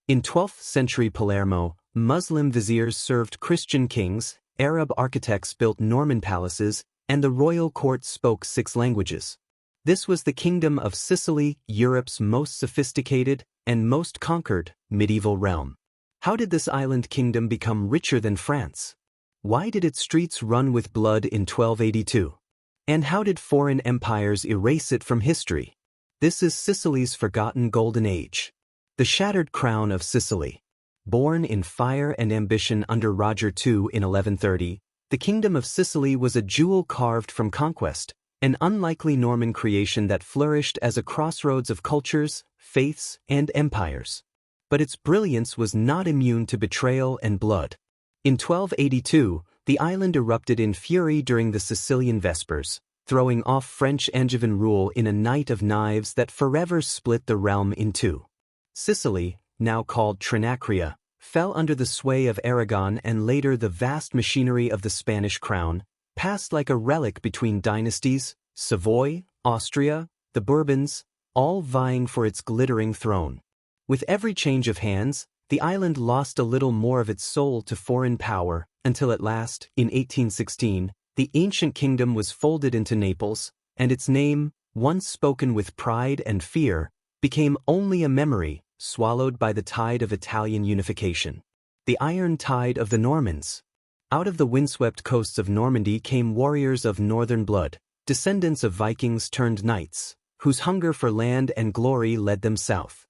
In 12th century Palermo, Muslim viziers served Christian kings, Arab architects built Norman palaces, and the royal court spoke 6 languages. This was the Kingdom of Sicily, Europe's most sophisticated and most conquered medieval realm. How did this island kingdom become richer than France? Why did its streets run with blood in 1282? And how did foreign empires erase it from history? This is Sicily's forgotten golden age. The shattered crown of Sicily. Born in fire and ambition under Roger II in 1130, the Kingdom of Sicily was a jewel carved from conquest, an unlikely Norman creation that flourished as a crossroads of cultures, faiths, and empires. But its brilliance was not immune to betrayal and blood. In 1282, the island erupted in fury during the Sicilian Vespers, throwing off French Angevin rule in a night of knives that forever split the realm in two. Sicily, now called Trinacria, fell under the sway of Aragon, and later the vast machinery of the Spanish crown passed like a relic between dynasties, Savoy, Austria, the Bourbons, all vying for its glittering throne. With every change of hands, the island lost a little more of its soul to foreign power, until at last, in 1816, the ancient kingdom was folded into Naples, and its name, once spoken with pride and fear, became only a memory, swallowed by the tide of Italian unification. The iron tide of the Normans. Out of the windswept coasts of Normandy came warriors of northern blood, descendants of Vikings turned knights, whose hunger for land and glory led them south.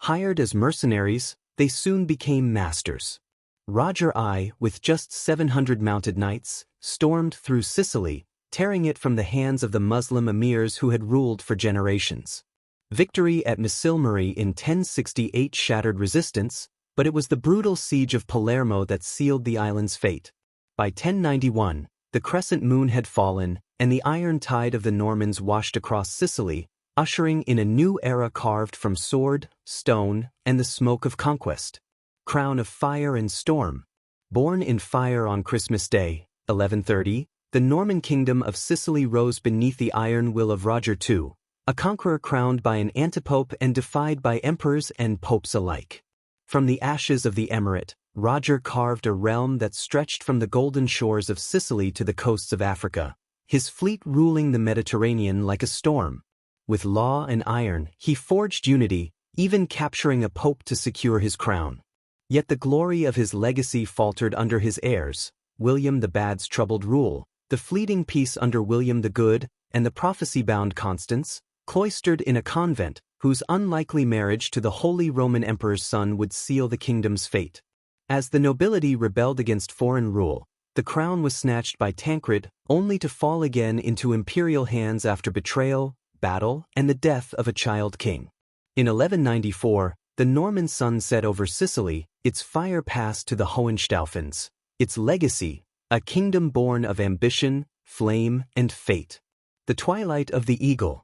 Hired as mercenaries, they soon became masters. Roger I, with just 700 mounted knights, stormed through Sicily, tearing it from the hands of the Muslim emirs who had ruled for generations. Victory at Misilmuri in 1068 shattered resistance, but it was the brutal siege of Palermo that sealed the island's fate. By 1091, the crescent moon had fallen, and the iron tide of the Normans washed across Sicily, ushering in a new era carved from sword, stone, and the smoke of conquest. Crown of fire and storm. Born in fire on Christmas Day, 1130, the Norman kingdom of Sicily rose beneath the iron will of Roger II, a conqueror crowned by an antipope and defied by emperors and popes alike. From the ashes of the emirate, Roger carved a realm that stretched from the golden shores of Sicily to the coasts of Africa, his fleet ruling the Mediterranean like a storm. With law and iron, he forged unity, even capturing a pope to secure his crown. Yet the glory of his legacy faltered under his heirs, William the Bad's troubled rule, the fleeting peace under William the Good, and the prophecy-bound Constance, cloistered in a convent, whose unlikely marriage to the Holy Roman Emperor's son would seal the kingdom's fate. As the nobility rebelled against foreign rule, the crown was snatched by Tancred, only to fall again into imperial hands after betrayal, battle, and the death of a child king. In 1194, the Norman sun set over Sicily, its fire passed to the Hohenstaufens, its legacy, a kingdom born of ambition, flame, and fate. The Twilight of the Eagle.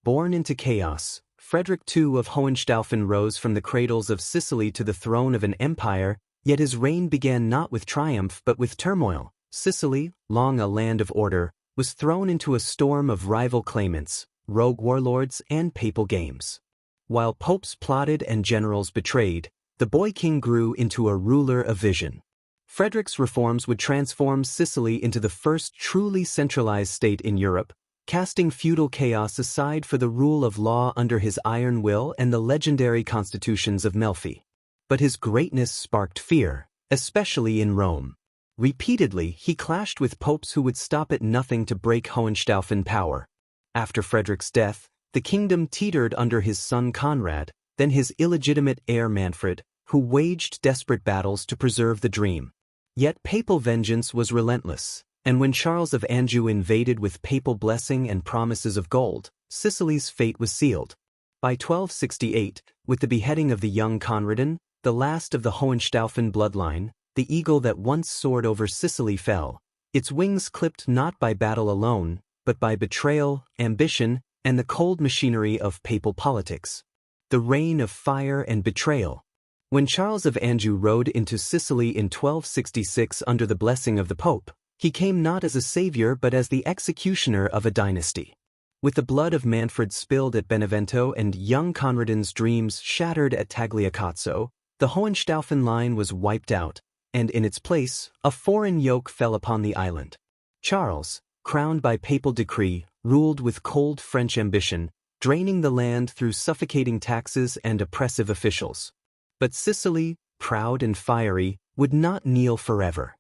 Born into chaos, Frederick II of Hohenstaufen rose from the cradles of Sicily to the throne of an empire, yet his reign began not with triumph but with turmoil. Sicily, long a land of order, was thrown into a storm of rival claimants, rogue warlords, and papal games. While popes plotted and generals betrayed, the boy king grew into a ruler of vision. Frederick's reforms would transform Sicily into the first truly centralized state in Europe, casting feudal chaos aside for the rule of law under his iron will and the legendary constitutions of Melfi. But his greatness sparked fear, especially in Rome. Repeatedly, he clashed with popes who would stop at nothing to break Hohenstaufen power. After Frederick's death, the kingdom teetered under his son Conrad, then his illegitimate heir Manfred, who waged desperate battles to preserve the dream. Yet papal vengeance was relentless, and when Charles of Anjou invaded with papal blessing and promises of gold, Sicily's fate was sealed. By 1268, with the beheading of the young Conradin, the last of the Hohenstaufen bloodline, the eagle that once soared over Sicily fell, its wings clipped not by battle alone, but by betrayal, ambition, and the cold machinery of papal politics. The reign of fire and betrayal. When Charles of Anjou rode into Sicily in 1266 under the blessing of the Pope, he came not as a savior but as the executioner of a dynasty. With the blood of Manfred spilled at Benevento and young Conradin's dreams shattered at Tagliacozzo, The Hohenstaufen line was wiped out, and in its place, a foreign yoke fell upon the island. Charles, crowned by papal decree, ruled with cold French ambition, draining the land through suffocating taxes and oppressive officials. But Sicily, proud and fiery, would not kneel forever.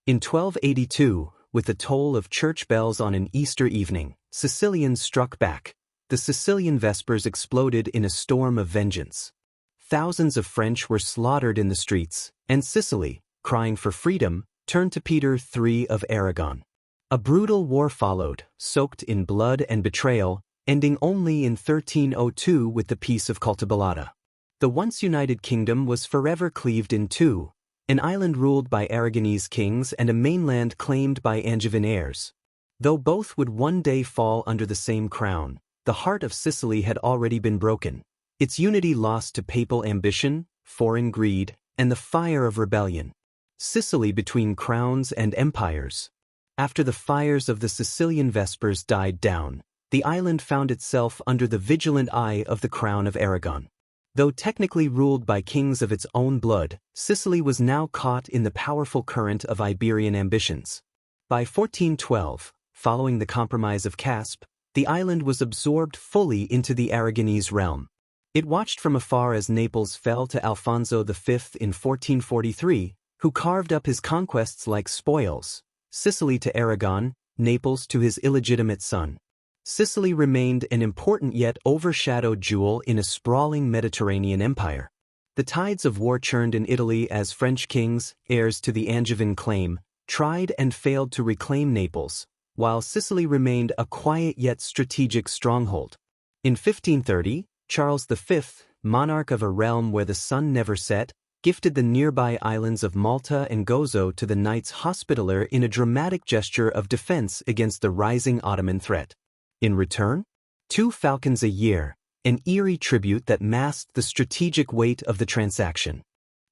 In 1282, with the toll of church bells on an Easter evening, Sicilians struck back. The Sicilian Vespers exploded in a storm of vengeance. Thousands of French were slaughtered in the streets, and Sicily, crying for freedom, turned to Peter III of Aragon. A brutal war followed, soaked in blood and betrayal, ending only in 1302 with the Peace of Caltabellata. The once united kingdom was forever cleaved in two, an island ruled by Aragonese kings and a mainland claimed by Angevin heirs. Though both would one day fall under the same crown, the heart of Sicily had already been broken, its unity lost to papal ambition, foreign greed, and the fire of rebellion. Sicily between crowns and empires. After the fires of the Sicilian Vespers died down, the island found itself under the vigilant eye of the crown of Aragon. Though technically ruled by kings of its own blood, Sicily was now caught in the powerful current of Iberian ambitions. By 1412, following the Compromise of Caspe, the island was absorbed fully into the Aragonese realm. It watched from afar as Naples fell to Alfonso V in 1443, who carved up his conquests like spoils, Sicily to Aragon, Naples to his illegitimate son. Sicily remained an important yet overshadowed jewel in a sprawling Mediterranean empire. The tides of war churned in Italy as French kings, heirs to the Angevin claim, tried and failed to reclaim Naples, while Sicily remained a quiet yet strategic stronghold. In 1530, Charles V, monarch of a realm where the sun never set, gifted the nearby islands of Malta and Gozo to the Knights Hospitaller in a dramatic gesture of defense against the rising Ottoman threat. In return, 2 falcons a year, an eerie tribute that masked the strategic weight of the transaction.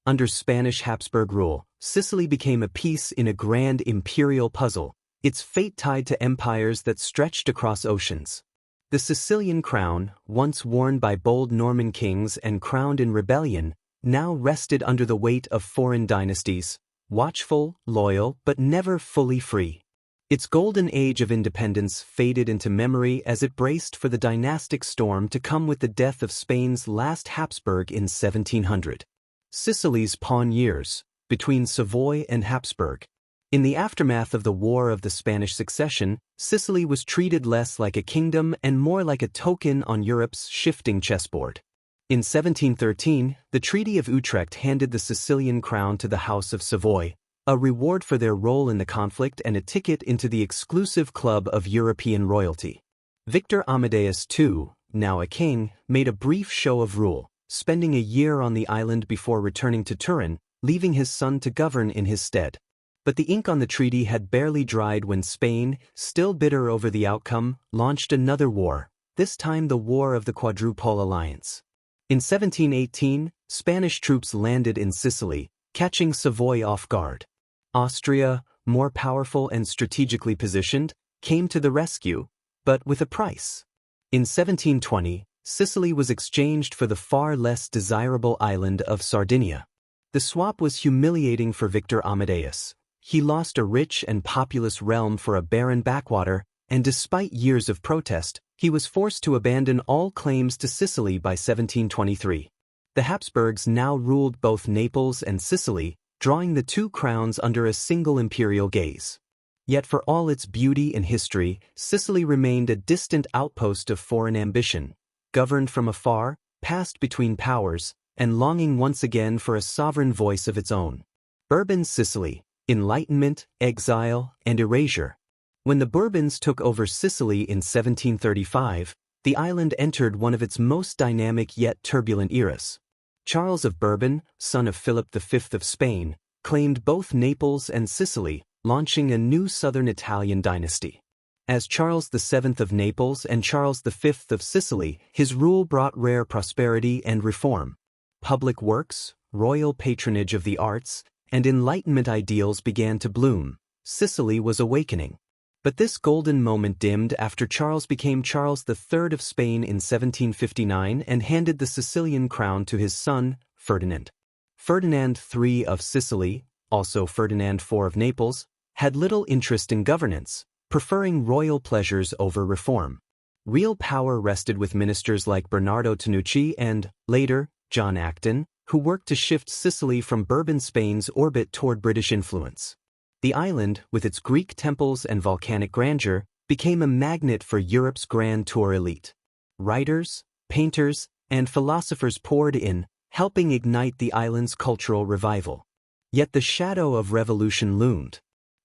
Under Spanish Habsburg rule, Sicily became a piece in a grand imperial puzzle, its fate tied to empires that stretched across oceans. The Sicilian crown, once worn by bold Norman kings and crowned in rebellion, now rested under the weight of foreign dynasties, watchful, loyal, but never fully free. Its golden age of independence faded into memory as it braced for the dynastic storm to come with the death of Spain's last Habsburg in 1700. Sicily's pawn years, between Savoy and Habsburg. In the aftermath of the War of the Spanish Succession, Sicily was treated less like a kingdom and more like a token on Europe's shifting chessboard. In 1713, the Treaty of Utrecht handed the Sicilian crown to the House of Savoy, a reward for their role in the conflict and a ticket into the exclusive club of European royalty. Victor Amadeus II, now a king, made a brief show of rule, spending a year on the island before returning to Turin, leaving his son to govern in his stead. But the ink on the treaty had barely dried when Spain, still bitter over the outcome, launched another war, this time the War of the Quadruple Alliance. In 1718, Spanish troops landed in Sicily, catching Savoy off guard. Austria, more powerful and strategically positioned, came to the rescue, but with a price. In 1720, Sicily was exchanged for the far less desirable island of Sardinia. The swap was humiliating for Victor Amadeus. He lost a rich and populous realm for a barren backwater, and despite years of protest, he was forced to abandon all claims to Sicily by 1723. The Habsburgs now ruled both Naples and Sicily, drawing the two crowns under a single imperial gaze. Yet for all its beauty and history, Sicily remained a distant outpost of foreign ambition, governed from afar, passed between powers, and longing once again for a sovereign voice of its own. Bourbon Sicily, Enlightenment, exile, and erasure. When the Bourbons took over Sicily in 1735, the island entered one of its most dynamic yet turbulent eras. Charles of Bourbon, son of Philip V of Spain, claimed both Naples and Sicily, launching a new southern Italian dynasty. As Charles VII of Naples and Charles V of Sicily, his rule brought rare prosperity and reform. Public works, royal patronage of the arts, and Enlightenment ideals began to bloom. Sicily was awakening. But this golden moment dimmed after Charles became Charles III of Spain in 1759 and handed the Sicilian crown to his son, Ferdinand. Ferdinand III of Sicily, also Ferdinand IV of Naples, had little interest in governance, preferring royal pleasures over reform. Real power rested with ministers like Bernardo Tanucci and, later, John Acton, who worked to shift Sicily from Bourbon Spain's orbit toward British influence. The island, with its Greek temples and volcanic grandeur, became a magnet for Europe's grand tour elite. Writers, painters, and philosophers poured in, helping ignite the island's cultural revival. Yet the shadow of revolution loomed.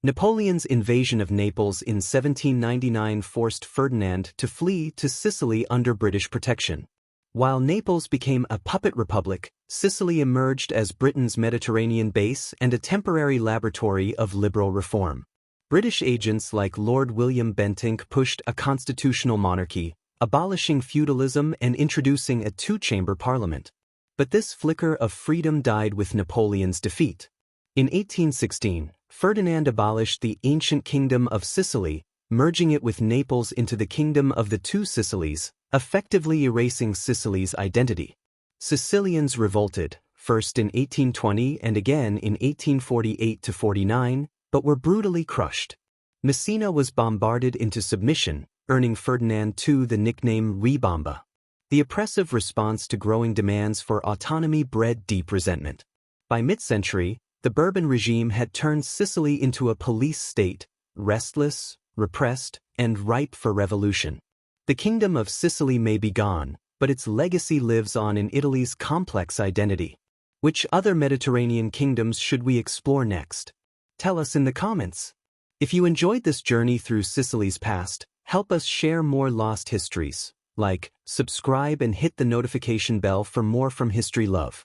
Napoleon's invasion of Naples in 1799 forced Ferdinand to flee to Sicily under British protection. While Naples became a puppet republic, Sicily emerged as Britain's Mediterranean base and a temporary laboratory of liberal reform. British agents like Lord William Bentinck pushed a constitutional monarchy, abolishing feudalism and introducing a two-chamber parliament. But this flicker of freedom died with Napoleon's defeat. In 1816, Ferdinand abolished the ancient Kingdom of Sicily, merging it with Naples into the Kingdom of the II Sicilies, effectively erasing Sicily's identity. Sicilians revolted, first in 1820 and again in 1848–49, but were brutally crushed. Messina was bombarded into submission, earning Ferdinand II the nickname Rebomba. The oppressive response to growing demands for autonomy bred deep resentment. By mid-century, the Bourbon regime had turned Sicily into a police state, restless, repressed, and ripe for revolution. The Kingdom of Sicily may be gone, but its legacy lives on in Italy's complex identity. Which other Mediterranean kingdoms should we explore next? Tell us in the comments. If you enjoyed this journey through Sicily's past, help us share more lost histories. Like, subscribe and hit the notification bell for more from History Love.